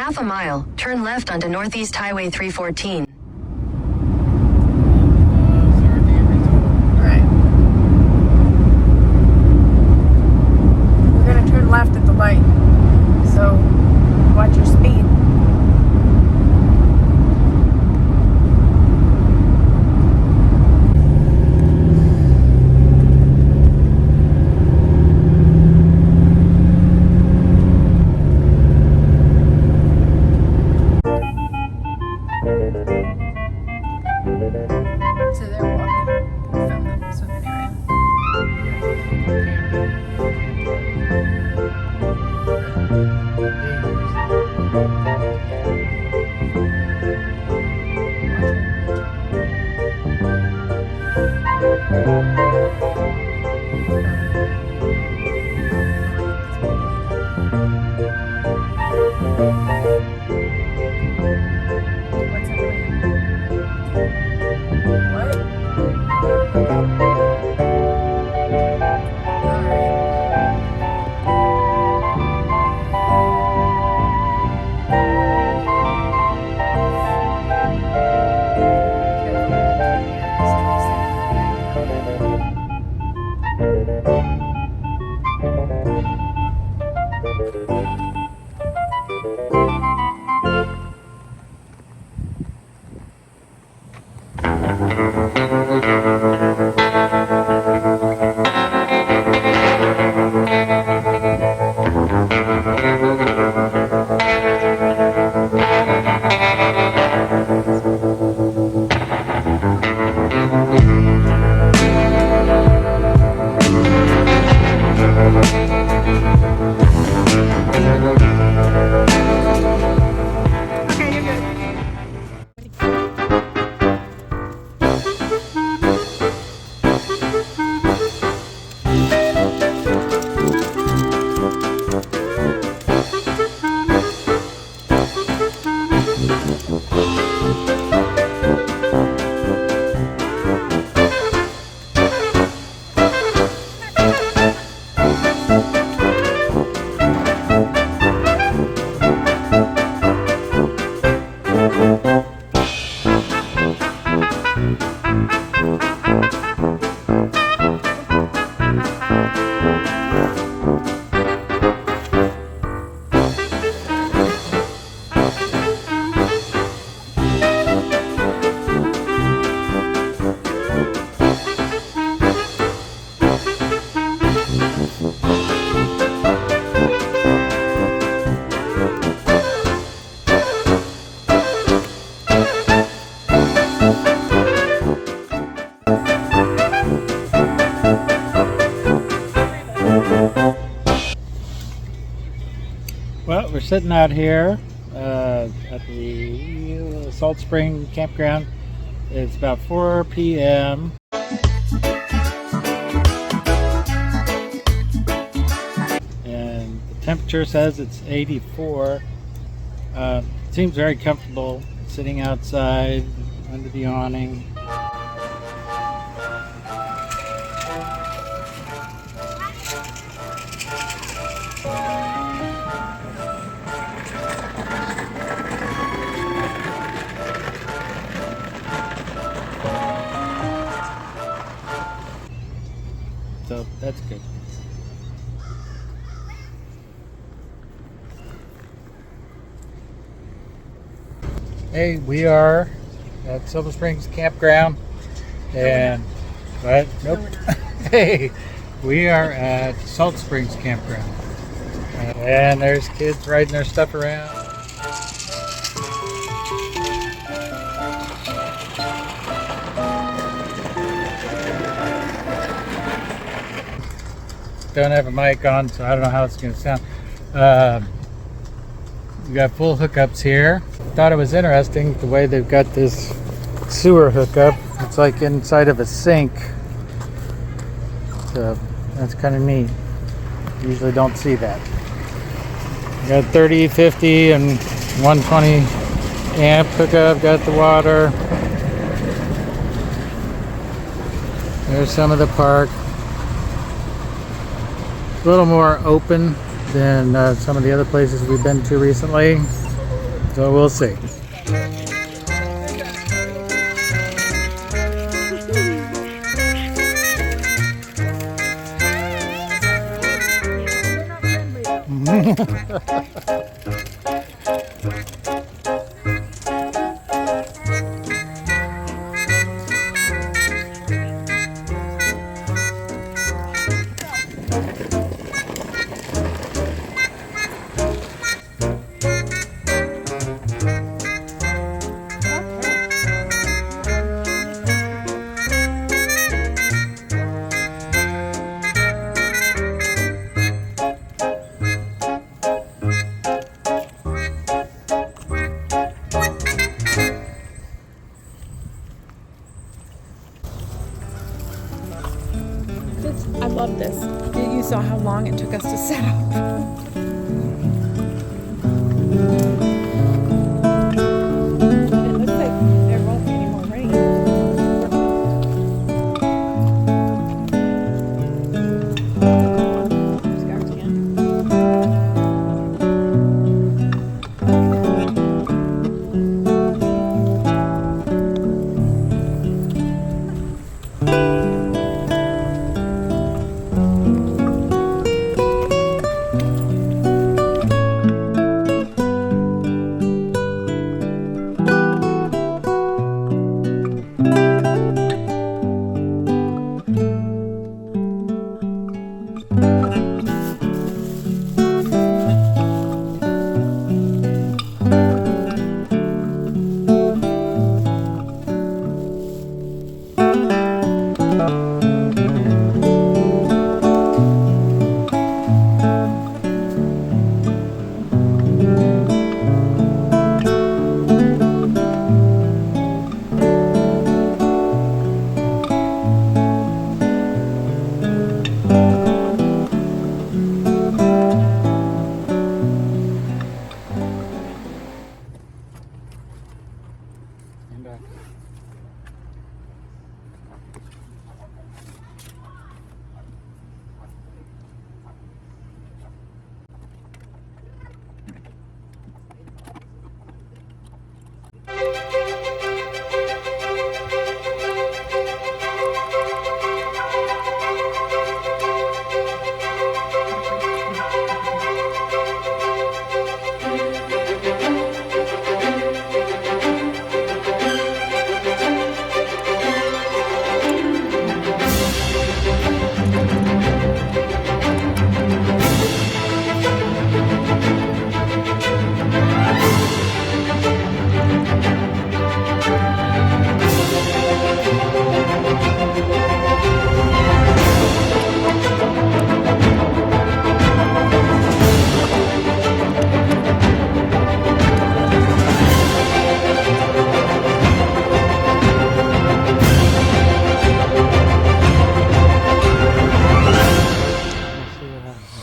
half a mile, turn left onto Northeast Highway 314. Right. We're gonna turn left at the light, so watch your speed. So they're walking from the swimming area. What's happening? Well, we're sitting out here at the Salt Springs Campground. It's about 4 p.m. and the temperature says it's 84. Seems very comfortable sitting outside under the awning. So that's good. Hey, we are at Salt Springs Campground, and what? Nope. Hey, we are at Salt Springs Campground, and there's kids riding their stuff around. Don't have a mic on, so I don't know how it's going to sound. We got full hookups here. Thought it was interesting the way they've got this sewer hookup. It's like inside of a sink. So that's kind of neat. Usually don't see that. We got 30, 50, and 120 amp hookup. Got the water. There's some of the park. A little more open than some of the other places we've been to recently. So we'll see. I love this. You saw how long it took us to set up. It looks like there won't be any more rain. Scarves again.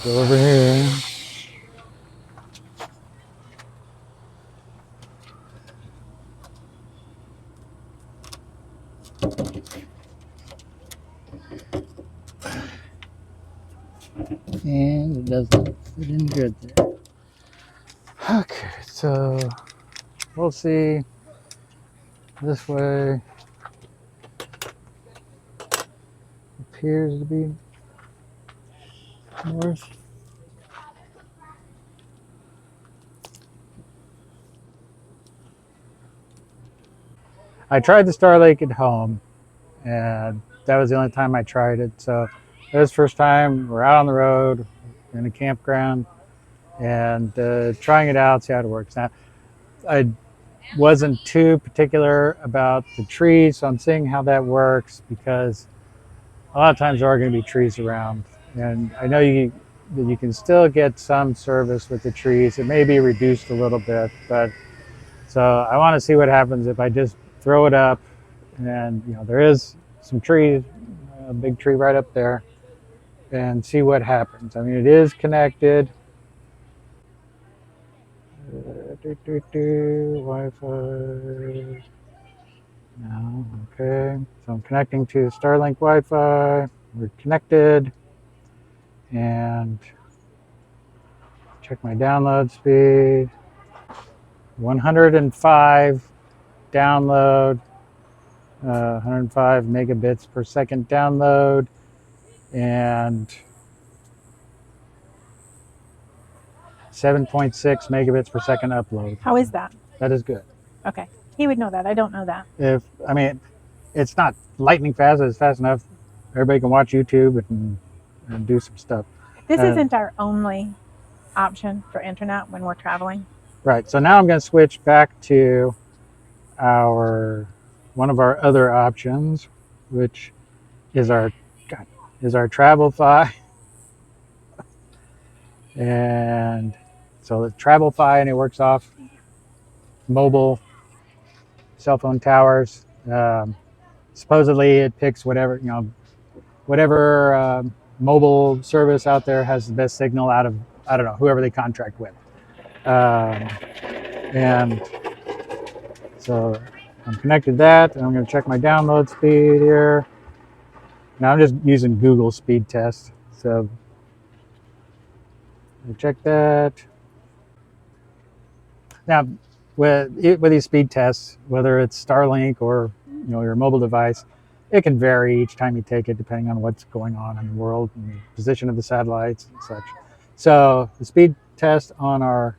Go over here. And it doesn't fit in good there. Okay, so we'll see. This way appears to be north. I tried the Star Lake at home, and that was the only time I tried it. So it was the first time we're out on the road in a campground and trying it out, see how it works. Now, I wasn't too particular about the trees, so I'm seeing how that works because a lot of times there are going to be trees around, and I know that you can still get some service with the trees. It may be reduced a little bit, but so I want to see what happens if I just throw it up, and there is some trees, a big tree right up there, and see what happens. I mean, it is connected. Wi-Fi. No, okay. So I'm connecting to Starlink Wi-Fi. We're connected, and check my download speed. 105 download, 105 megabits per second download, and 7.6 megabits per second upload. How is that? That is good. Okay. He would know that. I don't know that. I mean, it's not lightning fast. It's fast enough. Everybody can watch YouTube and do some stuff. This isn't our only option for internet when we're traveling. Right. So now I'm going to switch back to one of our other options, which is our Travel-Fi. And so the Travel-Fi, and it works off mobile cell phone towers. Supposedly it picks whatever mobile service out there has the best signal out of, I don't know, whoever they contract with. And so I'm connected to that, and I'm going to check my download speed here. Now I'm just using Google speed test. So I check that. Now with these speed tests, whether it's Starlink or your mobile device, it can vary each time you take it depending on what's going on in the world and the position of the satellites and such. So the speed test on our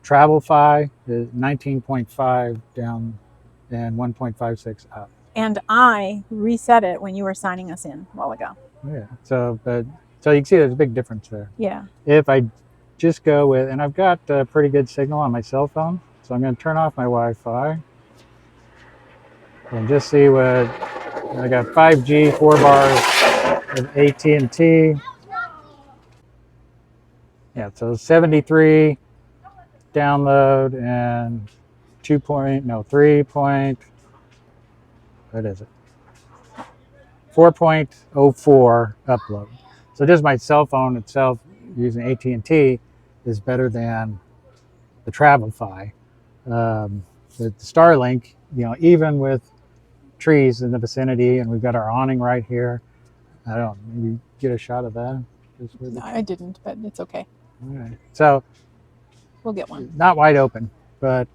Travel-Fi is 19.5 down and 1.56 up. And I reset it when you were signing us in a while ago. Yeah. So you can see there's a big difference there. Yeah. If I just go with, and I've got a pretty good signal on my cell phone, so I'm going to turn off my Wi-Fi and just see what I got. 5G, 4 bars of AT&T. Yeah, so 73 download and 4.04 upload. So just my cell phone itself using AT&T is better than the Travel-Fi. The Starlink, even with trees in the vicinity, and we've got our awning right here. I don't know, maybe get a shot of that. No, I didn't, but it's okay. All right. So we'll get one. Not wide open, but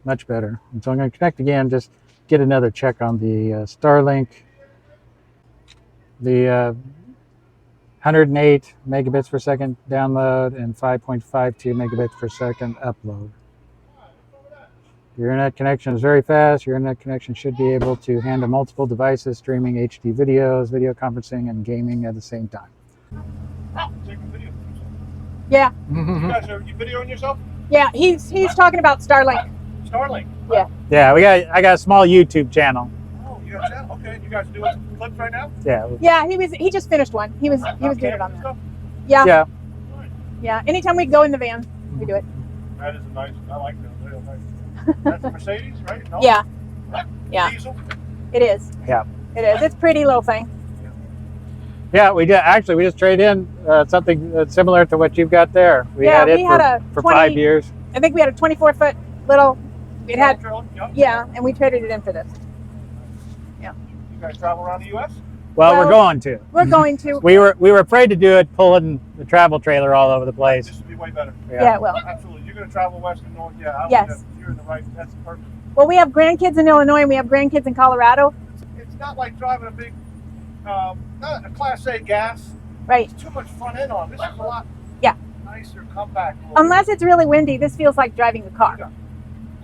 much better. And so I'm going to connect again, just get another check on the Starlink. The 108 megabits per second download and 5.52 megabits per second upload. Your internet connection is very fast. Your internet connection should be able to handle multiple devices, streaming HD videos, video conferencing, and gaming at the same time. Yeah. You guys are you videoing yourself? Yeah, he's talking about Starlink. Starlink. Yeah. Yeah, I got a small YouTube channel. Oh, you got a channel? Okay, you guys doing some clips right now? Yeah. Yeah, he just finished one. He was doing it on that. Yeah. Yeah. Yeah. Anytime we go in the van, we do it. That is a nice. I like that. Real nice. That's a Mercedes, right? No? Yeah. Yeah. Diesel. It is. Yeah. It is. It's a pretty little thing. Yeah, we did. Actually, we just traded in something similar to what you've got there. We had it for 5 years. I think we had a 24-foot little. It had. Yep. Yeah, and we traded it in for this. Yeah. You guys travel around the U.S.? Well, we're going to. We're going to. We were afraid to do it, pulling the travel trailer all over the place. This would be way better. Yeah, well. Absolutely. You're going to travel west and north. Yeah. Yes. You're in the right. That's perfect. Well, we have grandkids in Illinois and we have grandkids in Colorado. It's not like driving a big, not a Class A gas. Right. It's too much front end on. This is a lot. Yeah. Nicer, compact. Unless it's really windy, this feels like driving a car. Yeah.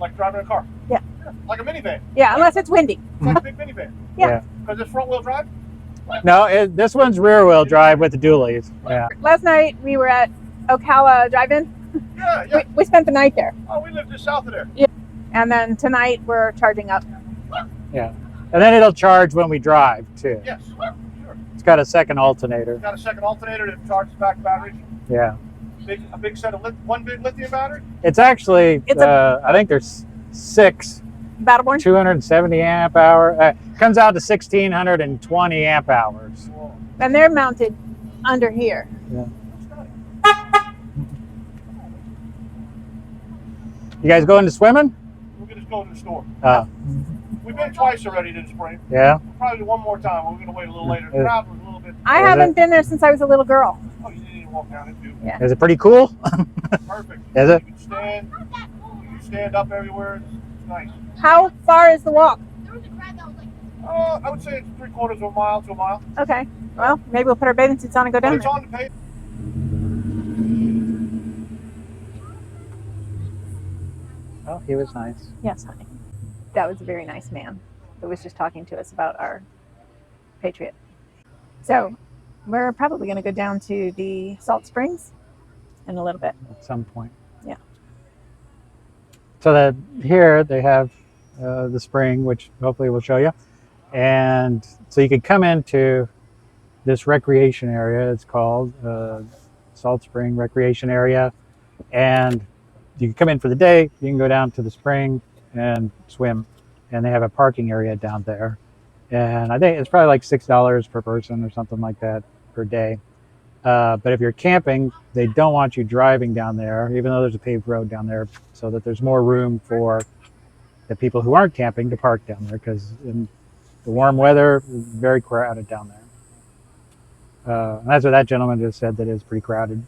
Like driving a car. Yeah. Like a minivan. Yeah, unless it's windy. It's like a big minivan. Yeah. Because it's front wheel drive. No, this one's rear wheel drive with the dualies. Yeah. Last night we were at Ocala Drive-In. Yeah, yeah. We spent the night there. Oh, we live just south of there. Yeah. And then tonight we're charging up. Yeah. And then it'll charge when we drive too. Yes. Sure. It's got a second alternator. Got a second alternator that charges back batteries. Yeah. A big set of one big lithium battery. It's actually I think there's 6 Battleborn? 270 amp hour. Comes out to 1620 amp hours. Whoa. And they're mounted under here. Yeah. You guys going to swimming? We're going to go to the store. We've been twice already this spring. Yeah. We'll probably do one more time. We're going to wait a little later. The crowd was a little bit. I haven't been there since I was a little girl. Oh, you didn't even can walk down it too. Yeah. Is it pretty cool? Perfect. Is it? You can stand up everywhere. It's nice. How far is the walk? I would say it's 3/4 of a mile to a mile. Okay. Well, maybe we'll put our bathing suits on and go But down it's there. on the page. Oh, he was nice. Yes, honey. That was a very nice man that was just talking to us about our Patriot. So we're probably going to go down to the Salt Springs in a little bit. At some point. Yeah. So that here they have the spring, which hopefully we'll show you. And so you could come into this recreation area. It's called Salt Spring Recreation Area. And you can come in for the day. You can go down to the spring and swim. And they have a parking area down there. And I think it's probably like $6 per person or something like that per day. But if you're camping, they don't want you driving down there, even though there's a paved road down there, so that there's more room for the people who aren't camping to park down there, because in the warm weather, it's very crowded down there. And that's what that gentleman just said, that it's pretty crowded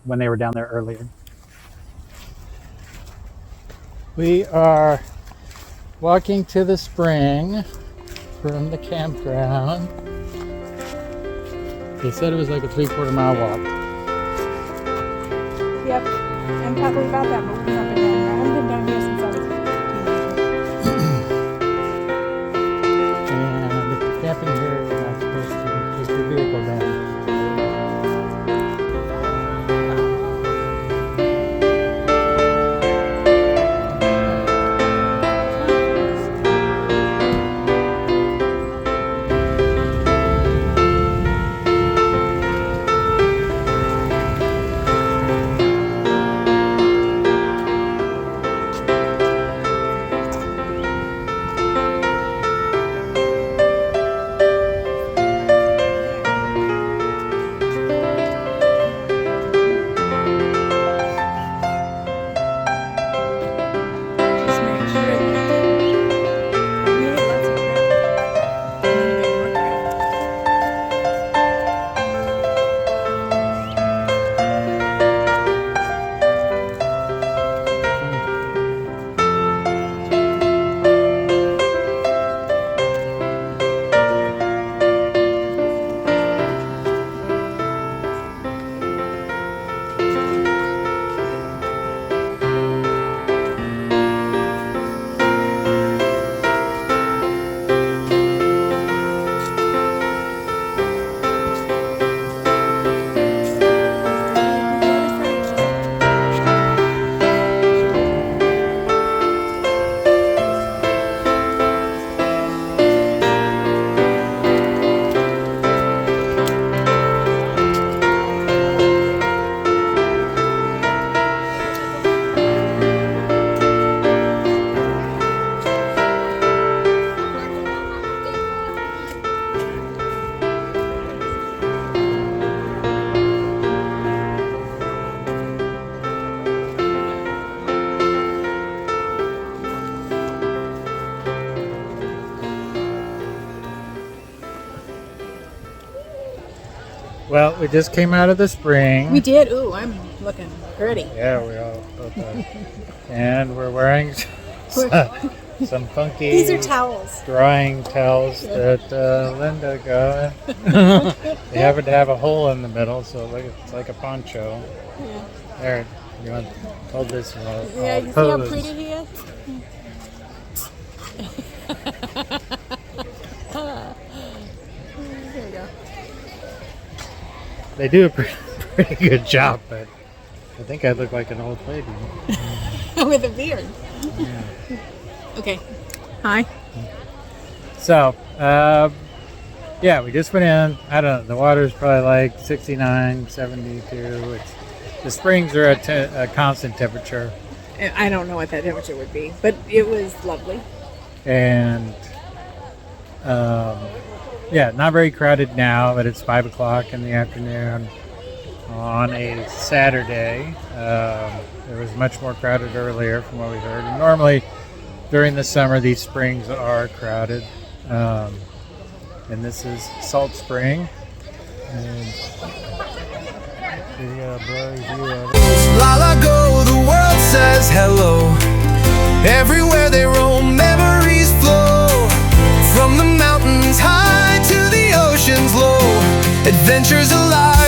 when they were down there earlier. We are walking to the spring from the campground. They said it was like a 3/4 mile walk. Yep. I'm probably about that, but we've not been down here. I haven't been down here since I was a teenager. And if you're camping here, you're not supposed to take your vehicle down. Just make sure that we need lots of crap. We need to make more crap. Well, we just came out of the spring. We did. Ooh, I'm looking pretty. Yeah, we all both are. And we're wearing some funky These are towels. drying towels that Linda got. They happen to have a hole in the middle, so it's like a poncho. Yeah. There, you want to hold this and I'll Yeah, you see pose. how pretty he is? There you go. They do a pretty good job, but I think I look like an old lady. With a beard. Yeah. Okay. Hi. So, yeah, we just went in. I don't know, the water's probably like 69, 72. The springs are at a constant temperature. I don't know what that temperature would be, but it was lovely. And, yeah, not very crowded now, but it's 5 o'clock in the afternoon on a Saturday. It was much more crowded earlier from what we heard. And normally during the summer, these springs are crowded. And this is Salt Spring. And The blurry view of it. LaLa go, the world says hello. Everywhere they roam, memories flow. From the mountains high to the oceans low, adventures alive.